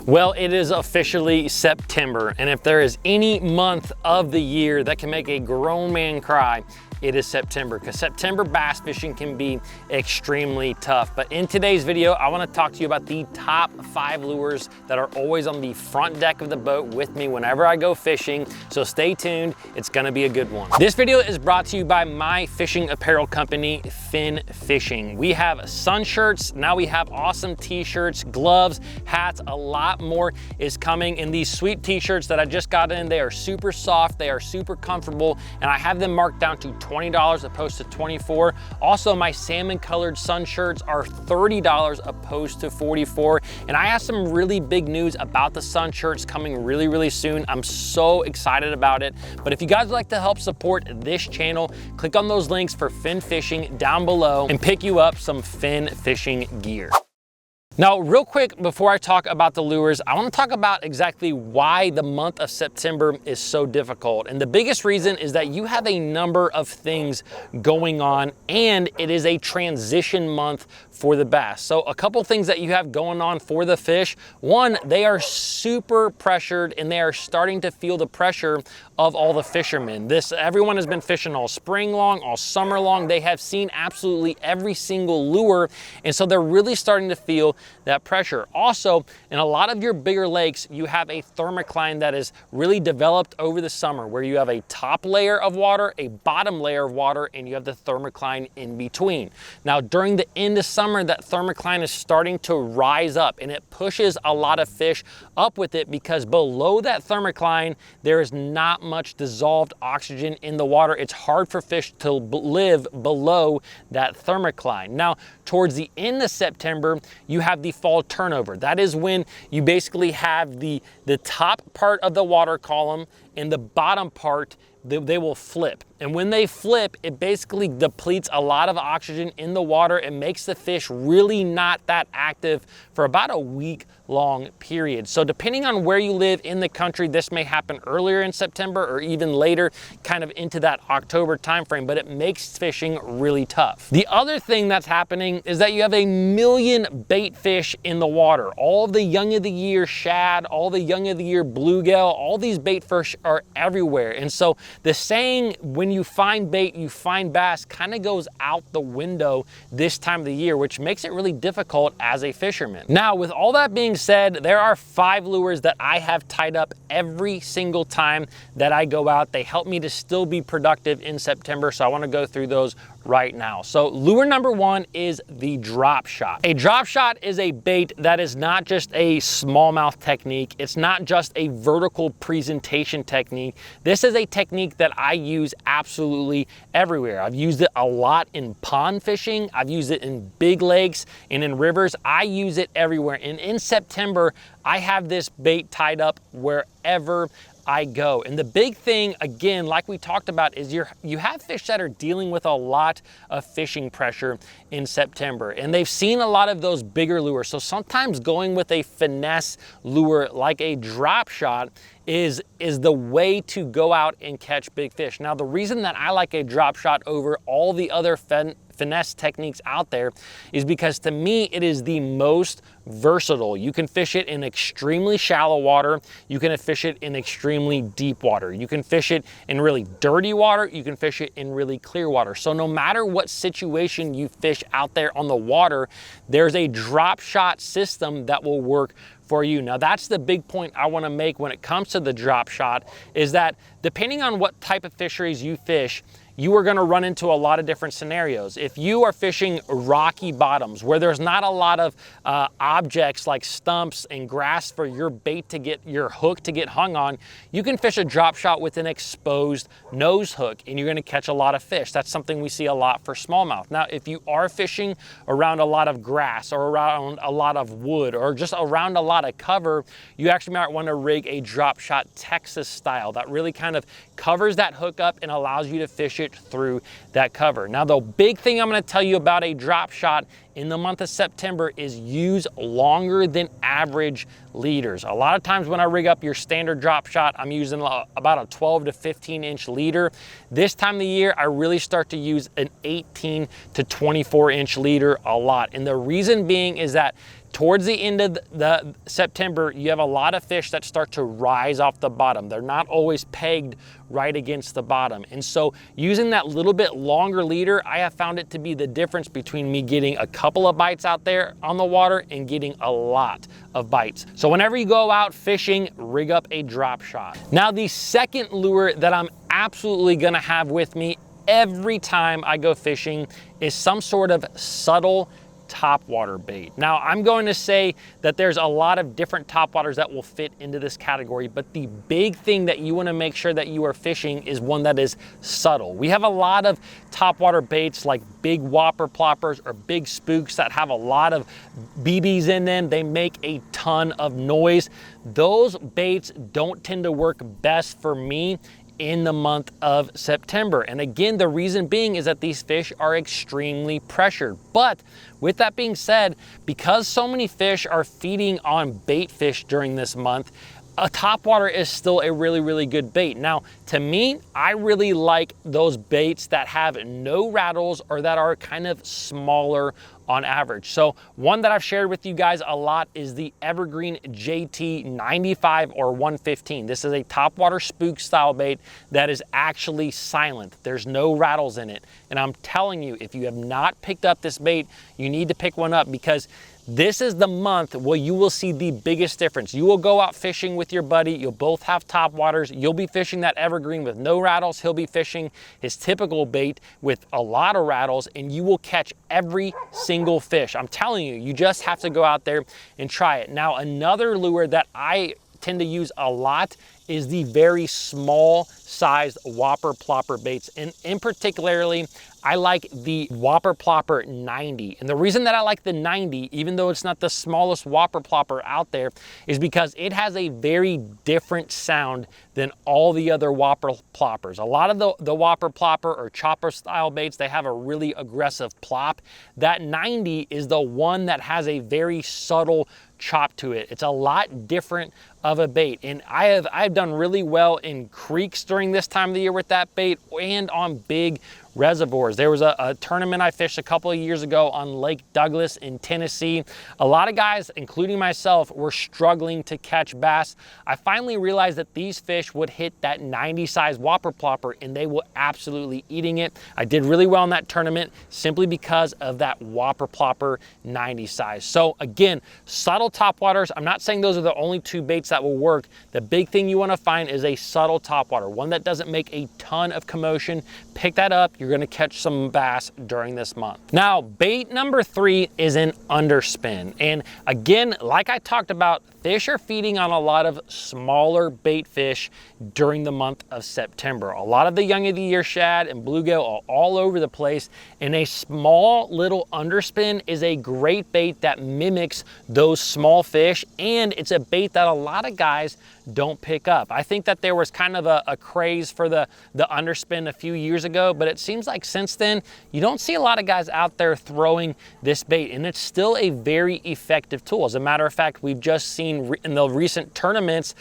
Well, it is officially September, and if there is any month of the year that can make a grown man cry, it is September, because September bass fishing can be extremely tough. But in today's video, I want to talk to you about the top 5 lures that are always on the front deck of the boat with me whenever I go fishing. So stay tuned, it's gonna be a good one. This video is brought to you by my fishing apparel company, Fin Fishing. We have sun shirts, now we have awesome t-shirts, gloves, hats, a lot more is coming in these sweet t-shirts that I just got in. They are super soft, they are super comfortable, and I have them marked down to $20 opposed to $24. Also, my salmon colored sun shirts are $30 opposed to $44. And I have some really big news about the sun shirts coming really soon. I'm so excited about it. But if you guys would like to help support this channel, click on those links for Fin Fishing down below and pick you up some fin fishing gear. Now, real quick, before I talk about the lures, I want to talk about exactly why the month of September is so difficult. And the biggest reason is that you have a number of things going on, and it is a transition month for the bass. So a couple things that you have going on for the fish. One, they are super pressured and they are starting to feel the pressure of all the fishermen. Everyone has been fishing all spring long, all summer long. They have seen absolutely every single lure. And so they're really starting to feel that pressure. Also, in a lot of your bigger lakes, you have a thermocline that is really developed over the summer, where you have a top layer of water, a bottom layer of water, and you have the thermocline in between. Now, during the end of summer, that thermocline is starting to rise up, and it pushes a lot of fish up with it, because below that thermocline, there is not much dissolved oxygen in the water. It's hard for fish to live below that thermocline. Now, towards the end of September, you have the fall turnover. That is when you basically have the top part of the water column and the bottom part, they will flip. And when they flip, it basically depletes a lot of oxygen in the water. It makes the fish really not that active for about a week-long period. So depending on where you live in the country, this may happen earlier in September or even later, kind of into that October timeframe, but it makes fishing really tough. The other thing that's happening is that you have a million bait fish in the water. All the young of the year shad, all the young of the year bluegill, all these bait fish are everywhere. And so the saying, when you find bait, you find bass, kind of goes out the window this time of the year, which makes it really difficult as a fisherman. Now, with all that being said, there are 5 lures that I have tied up every single time that I go out. They help me to still be productive in September, so I want to go through those right now. So lure number 1 is the drop shot. A drop shot is a bait that is not just a smallmouth technique. It's not just a vertical presentation technique. This is a technique that I use absolutely everywhere. I've used it a lot in pond fishing. I've used it in big lakes and in rivers. I use it everywhere. And in September, I have this bait tied up wherever I go. And the big thing, again, like we talked about, is you have fish that are dealing with a lot of fishing pressure in September, and they've seen a lot of those bigger lures. So sometimes going with a finesse lure like a drop shot is the way to go out and catch big fish. Now, the reason that I like a drop shot over all the other finesse techniques out there is because, to me, it is the most versatile. You can fish it in extremely shallow water. You can fish it in extremely deep water. You can fish it in really dirty water. You can fish it in really clear water. So no matter what situation you fish out there on the water, there's a drop shot system that will work for you. Now, that's the big point I want to make when it comes to the drop shot, is that depending on what type of fisheries you fish, you are going to run into a lot of different scenarios. If you are fishing rocky bottoms where there's not a lot of objects like stumps and grass for your bait to get, your hook to get hung on, you can fish a drop shot with an exposed nose hook and you're going to catch a lot of fish. That's something we see a lot for smallmouth. Now, if you are fishing around a lot of grass or around a lot of wood or just around a lot of cover, you actually might want to rig a drop shot Texas style that really kind of covers that hook up and allows you to fish it through that cover. Now, the big thing I'm going to tell you about a drop shot in the month of September is use longer than average leaders. A lot of times when I rig up your standard drop shot, I'm using about a 12 to 15 inch leader. This time of the year, I really start to use an 18 to 24 inch leader a lot. And the reason being is that towards the end of the September, you have a lot of fish that start to rise off the bottom. They're not always pegged right against the bottom. And so using that little bit longer leader, I have found it to be the difference between me getting a couple of bites out there on the water and getting a lot of bites. So whenever you go out fishing, rig up a drop shot. Now, the second lure that I'm absolutely gonna have with me every time I go fishing is some sort of subtle topwater bait. Now, I'm going to say that there's a lot of different topwaters that will fit into this category, but the big thing that you want to make sure that you are fishing is one that is subtle. We have a lot of topwater baits like big whopper ploppers or big spooks that have a lot of BBs in them. They make a ton of noise. Those baits don't tend to work best for me in the month of September. And again, the reason being is that these fish are extremely pressured. But with that being said, because so many fish are feeding on bait fish during this month, a topwater is still a really, really good bait. Now, to me, I really like those baits that have no rattles or that are kind of smaller on average. So one that I've shared with you guys a lot is the Evergreen JT 95 or 115. This is a topwater spook style bait that is actually silent. There's no rattles in it. And I'm telling you, if you have not picked up this bait, you need to pick one up, because this is the month where you will see the biggest difference. You will go out fishing with your buddy. You'll both have topwaters. You'll be fishing that Evergreen with no rattles. He'll be fishing his typical bait with a lot of rattles, and you will catch every single fish. I'm telling you, you just have to go out there and try it. Now, another lure that I tend to use a lot is the very small sized whopper plopper baits. And in particularly, I like the whopper plopper 90. And the reason that I like the 90, even though it's not the smallest whopper plopper out there, is because it has a very different sound than all the other whopper ploppers. A lot of the whopper plopper or chopper style baits, they have a really aggressive plop. That 90 is the one that has a very subtle chop to it. It's a lot different of a bait, and I've done really well in creeks during this time of the year with that bait and on big reservoirs. There was a tournament I fished a couple of years ago on Lake Douglas in Tennessee. A lot of guys, including myself, were struggling to catch bass. I finally realized that these fish would hit that 90 size whopper plopper and they were absolutely eating it. I did really well in that tournament simply because of that whopper plopper 90 size. So again, subtle topwaters. I'm not saying those are the only two baits that will work. The big thing you want to find is a subtle topwater, one that doesn't make a ton of commotion. Pick that up. You're going to catch some bass during this month. Now, bait number 3 is an underspin. And again, like I talked about, fish are feeding on a lot of smaller bait fish during the month of September. A lot of the young of the year shad and bluegill are all over the place, and a small little underspin is a great bait that mimics those small fish, and it's a bait that a lot of guys don't pick up. I think that there was kind of a craze for the underspin a few years ago, but it seems like since then, you don't see a lot of guys out there throwing this bait, and it's still a very effective tool. As a matter of fact, we've just seen in the recent tournaments,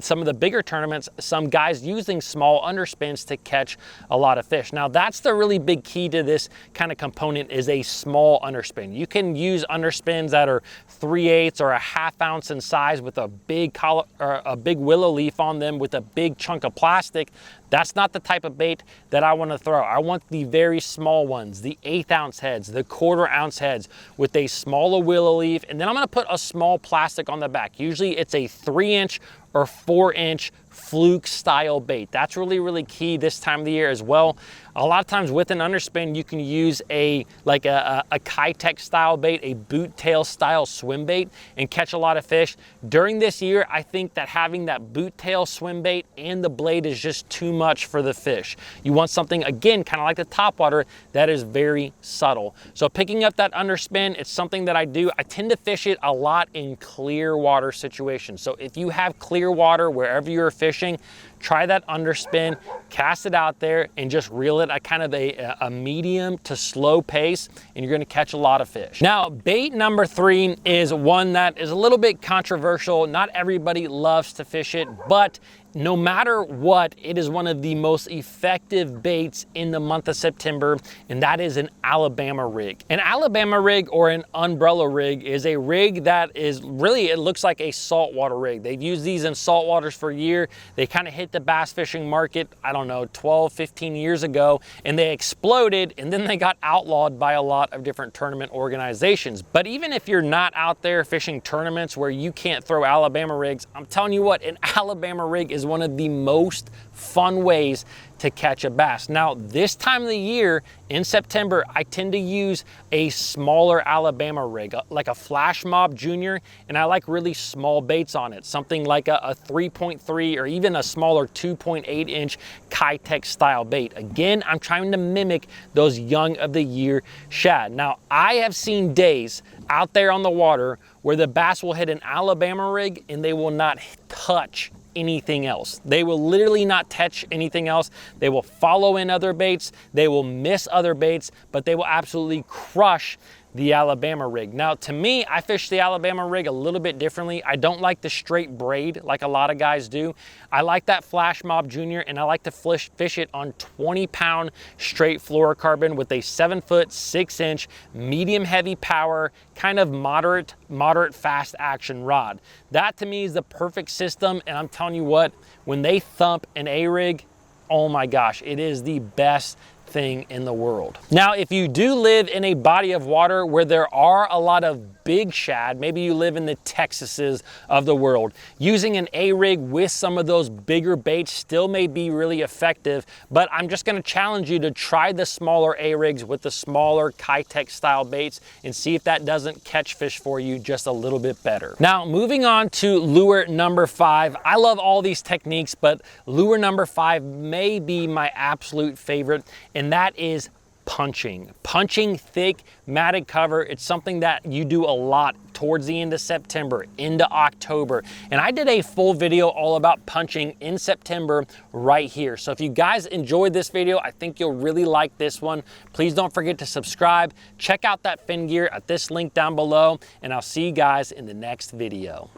some of the bigger tournaments, some guys using small underspins to catch a lot of fish. Now, that's the really big key to this kind of component, is a small underspin. You can use underspins that are 3/8 or a ½ ounce in size with a big collar or a big willow leaf on them with a big chunk of plastic. That's not the type of bait that I want to throw. I want the very small ones, the 1/8 ounce heads, the 1/4 ounce heads with a smaller willow leaf. And then I'm going to put a small plastic on the back. Usually it's a 3-inch or 4-inch fluke style bait. That's really, really key this time of the year as well. A lot of times with an underspin, you can use a Kitech style bait, a boot tail style swim bait, and catch a lot of fish. During this year, I think that having that boot tail swim bait and the blade is just too much for the fish. You want something, again, kind of like the topwater, that is very subtle. So picking up that underspin, it's something that I do. I tend to fish it a lot in clear water situations. So if you have clear water wherever you're fishing, try that underspin, cast it out there, and just reel it at kind of a medium to slow pace, and you're gonna catch a lot of fish. Now, bait number 3 is one that is a little bit controversial. Not everybody loves to fish it, but no matter what, it is one of the most effective baits in the month of September, and that is an Alabama rig. An Alabama rig, or an umbrella rig, is a rig that is really, it looks like a saltwater rig. They've used these in saltwaters for a year. They kind of hit the bass fishing market, I don't know, 12, 15 years ago, and they exploded, and then they got outlawed by a lot of different tournament organizations. But even if you're not out there fishing tournaments where you can't throw Alabama rigs, I'm telling you what, an Alabama rig is one of the most fun ways to catch a bass. Now, this time of the year in September, I tend to use a smaller Alabama rig, like a Flash Mob Junior, and I like really small baits on it, something like a 3.3 or even a smaller 2.8 inch Kitech style bait. Again, I'm trying to mimic those young of the year shad. Now, I have seen days out there on the water where the bass will hit an Alabama rig and they will not touch anything else. They will literally not touch anything else. They will follow in other baits, they will miss other baits, but they will absolutely crush the Alabama rig. Now, to me, I fish the Alabama rig a little bit differently. I don't like the straight braid like a lot of guys do. I like that Flash Mob Junior, and I like to fish it on 20-pound straight fluorocarbon with a 7-foot, 6-inch, medium heavy power, kind of moderate fast action rod. That to me is the perfect system, and I'm telling you what, when they thump an A-rig, oh my gosh, it is the best thing in the world. Now, if you do live in a body of water where there are a lot of big shad, maybe you live in the Texases of the world, using an A-rig with some of those bigger baits still may be really effective, but I'm just gonna challenge you to try the smaller A-rigs with the smaller Kitech style baits and see if that doesn't catch fish for you just a little bit better. Now, moving on to lure number 5. I love all these techniques, but lure number 5 may be my absolute favorite, and that is punching. Punching thick matted cover. It's something that you do a lot towards the end of September into October, and I did a full video all about punching in September right here. So if you guys enjoyed this video, I think you'll really like this one. Please don't forget to subscribe, check out that fin gear at this link down below, and I'll see you guys in the next video.